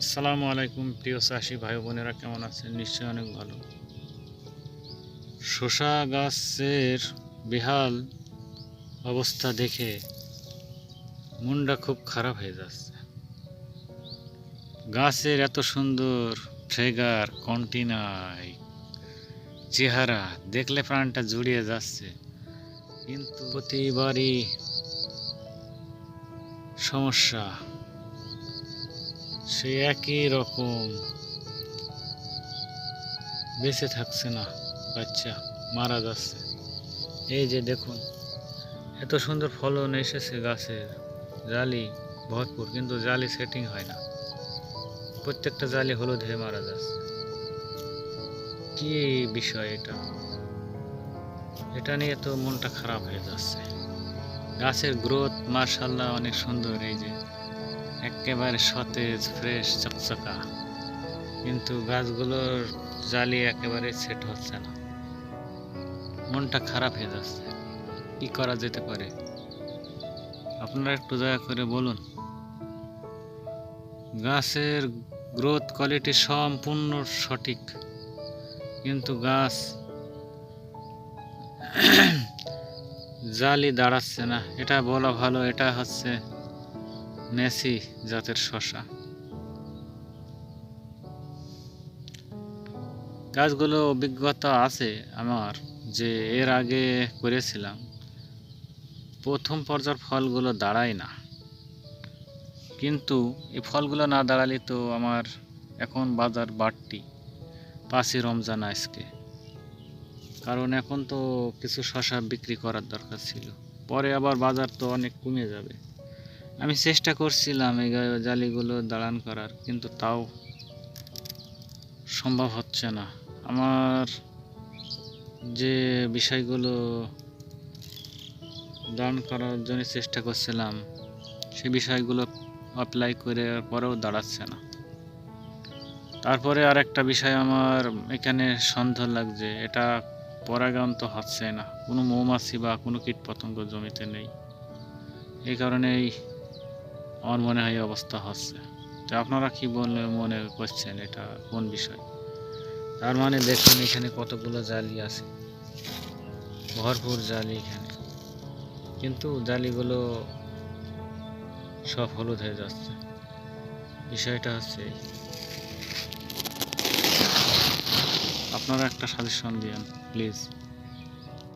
আসসালামু আলাইকুম প্রিয় চাষি ভাই বোনেরা, কেমন আছেন? নিশ্চয়ই অনেক ভালো। শসা গাছের বেহাল অবস্থা দেখে মনটা খুব খারাপ হয়ে যাচ্ছে। গাছের এত সুন্দর ফ্লেভার, কন্টিনাই চেহারা দেখলে প্রাণটা জুড়িয়ে যাচ্ছে, কিন্তু প্রতিবারই সমস্যা। সে একই রকম বেঁচে থাকছে না, বাচ্চা মারা যাচ্ছে। এই যে দেখুন, এত সুন্দর ফলন এসেছে গাছের, জালি ভরপুর, কিন্তু জালি সেটিং হয় না, প্রত্যেকটা জালি হলুদ হয়ে মারা যাচ্ছে। কি বিষয় এটা? এটা নিয়ে তো মনটা খারাপ হয়ে যাচ্ছে। গাছের গ্রোথ মাশাআল্লাহ অনেক সুন্দর, এই যে একেবারে সতেজ, ফ্রেশ, চকচকা, কিন্তু গাছগুলোর জালি একেবারে সেট হচ্ছে না। মনটা খারাপ হয়ে যাচ্ছে। কি করা যেতে পারে আপনারা একটু দয়া করে বলুন। গাছের গ্রোথ কোয়ালিটি সম্পূর্ণ সঠিক, কিন্তু গাছ জালি দাঁড়াচ্ছে না। এটা বলা ভালো, এটা হচ্ছে মেসি জাতের শসা। গাছগুলো অভিজ্ঞতা আছে আমার, যে এর আগে করেছিলাম, প্রথম পর্যায়ের ফলগুলো দাঁড়ায় না, কিন্তু এই ফলগুলো না দাঁড়ালে তো আমার এখন বাজার বাড়তি। 5ই রমজান আজকে, কারণ এখন তো কিছু শসা বিক্রি করার দরকার ছিল, পরে আবার বাজার তো অনেক কমে যাবে। আমি চেষ্টা করছিলাম এই জালিগুলো দাঁড়ান করার, কিন্তু তাও সম্ভব হচ্ছে না। আমার যে বিষয়গুলো দাঁড়ান করার জন্য চেষ্টা করছিলাম, সে বিষয়গুলো অ্যাপ্লাই করে পরেও দাঁড়াচ্ছে না। তারপরে আর একটা বিষয় আমার এখানে সন্দেহ লাগছে, এটা পরাগায়ন তো হচ্ছে না, কোনো মৌমাছি বা কোনো কীটপতঙ্গ জমিতে নেই। এই কারণেই আমার মনে হয় অবস্থা হচ্ছে। তো আপনারা কি মনে করছেন, এটা কোন বিষয়? তার মানে দেখুন, এখানে কতগুলো জালি আছে, ভরপুর জালি এখানে, কিন্তু জালিগুলো সব হলুদ হয়ে যাচ্ছে। বিষয়টা হচ্ছে, আপনারা একটা সাজেশন দিন প্লিজ।